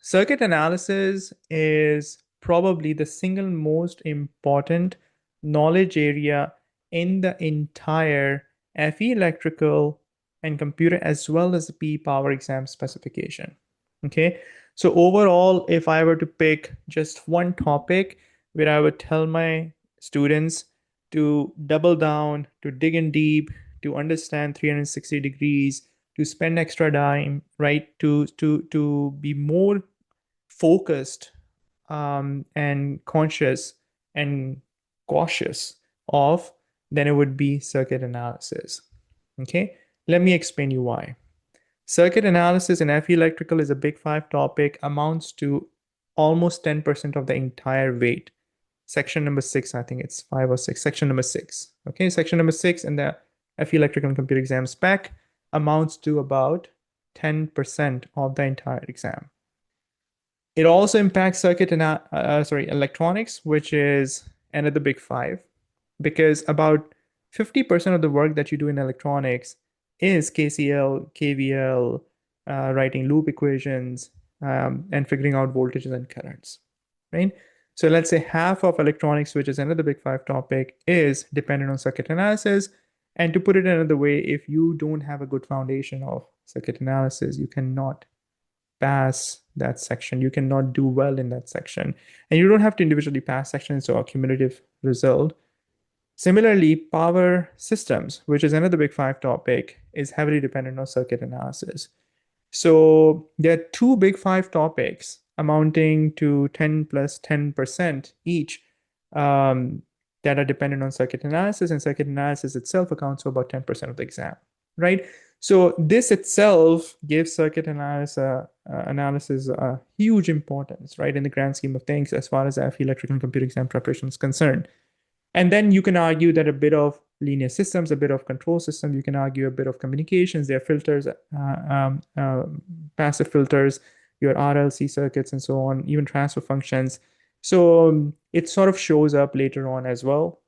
Circuit analysis is probably the single most important knowledge area in the entire FE electrical and computer as well as the P power exam specification. Okay. So overall, if I were to pick just one topic where I would tell my students to double down, to dig in deep, to understand 360 degrees, to spend extra time, right? To be more focused and conscious and cautious of, then it would be circuit analysis. Okay, let me explain you why. Circuit analysis in FE electrical is a big five topic, amounts to almost 10% of the entire weight. Section number six, I think it's five or six, section number six. Okay, section number six in the FE electrical and computer exam spec amounts to about 10% of the entire exam. It also impacts electronics, which is another big five, because about 50% of the work that you do in electronics is KCL, KVL, writing loop equations, and figuring out voltages and currents, right? So let's say half of electronics, which is another big five topic, is dependent on circuit analysis. And to put it another way, if you don't have a good foundation of circuit analysis, you cannot pass that section. You cannot do well in that section. And you don't have to individually pass sections or cumulative result. Similarly, power systems, which is another big five topic, is heavily dependent on circuit analysis. So there are two big five topics amounting to 10 plus 10% each that are dependent on circuit analysis, and circuit analysis itself accounts for about 10% of the exam, right? So this itself gives circuit analysis a huge importance, right, in the grand scheme of things as far as FE electrical and computer exam preparation is concerned. And then you can argue that a bit of linear systems, a bit of control systems, you can argue a bit of communications, there are filters, passive filters, your RLC circuits, and so on, even transfer functions. So it sort of shows up later on as well.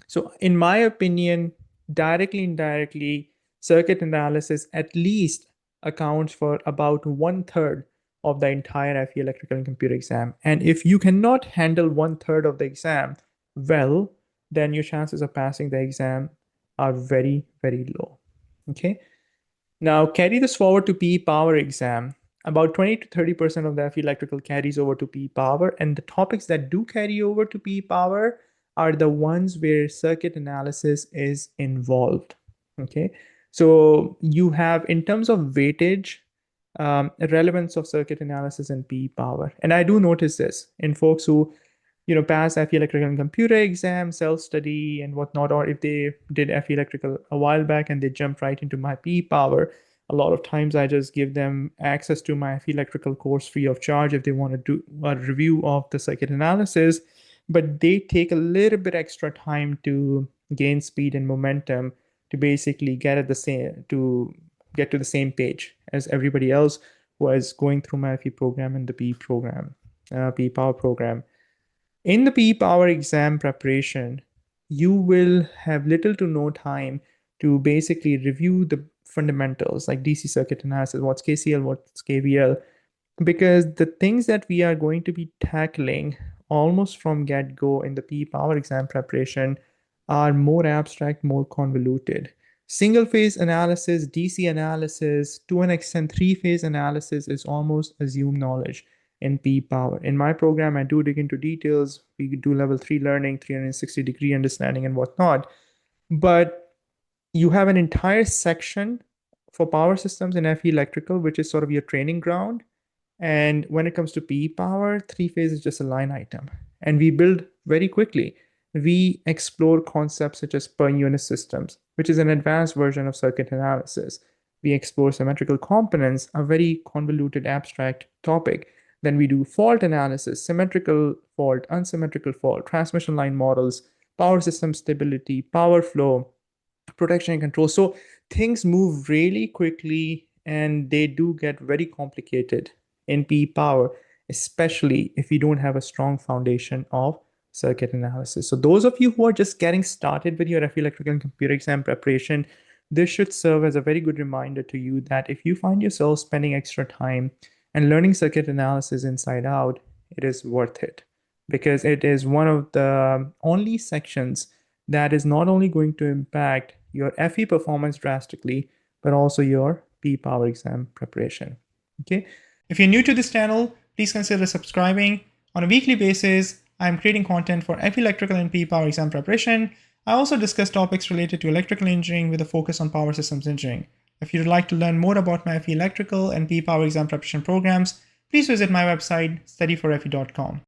So, in my opinion, directly, indirectly, circuit analysis at least accounts for about one third of the entire FE electrical and computer exam. And if you cannot handle one third of the exam well, then your chances of passing the exam are very, very low. Okay. Now, carry this forward to PE power exam. About 20 to 30% of the FE electrical carries over to PE power, and the topics that do carry over to PE power are the ones where circuit analysis is involved. Okay, so you have, in terms of weightage, relevance of circuit analysis and PE power. And I do notice this in folks who pass FE electrical and computer exam, self-study and whatnot, or if they did FE electrical a while back and they jump right into my PE power, a lot of times I just give them access to my FE electrical course free of charge if they want to do a review of the circuit analysis, but they take a little bit extra time to gain speed and momentum to basically get to the same page as everybody else who is going through my FE program and the PE program, PE power program. In the PE power exam preparation, you will have little to no time to basically review the fundamentals like DC circuit analysis, what's KCL, what's KVL, because the things that we are going to be tackling almost from get-go in the PE power exam preparation are more abstract, more convoluted. Single phase analysis, DC analysis, to an extent, three phase analysis is almost assumed knowledge in PE power. In my program, I do dig into details. We do level three learning, 360-degree understanding, and whatnot. But you have an entire section for power systems in FE electrical, which is sort of your training ground. And when it comes to PE power, three phase is just a line item. And we build very quickly. We explore concepts such as per unit systems, which is an advanced version of circuit analysis. We explore symmetrical components, a very convoluted abstract topic. Then we do fault analysis, symmetrical fault, unsymmetrical fault, transmission line models, power system stability, power flow, protection and control. So things move really quickly and they do get very complicated in PE power, especially if you don't have a strong foundation of circuit analysis. So those of you who are just getting started with your FE electrical and computer exam preparation, this should serve as a very good reminder to you that if you find yourself spending extra time and learning circuit analysis inside out, it is worth it because it is one of the only sections that is not only going to impact your FE performance drastically, but also your P power exam preparation. Okay. If you're new to this channel, please consider subscribing. On a weekly basis, I'm creating content for FE electrical and P power exam preparation. I also discuss topics related to electrical engineering with a focus on power systems engineering. If you'd like to learn more about my FE electrical and P power exam preparation programs, please visit my website, studyforfe.com.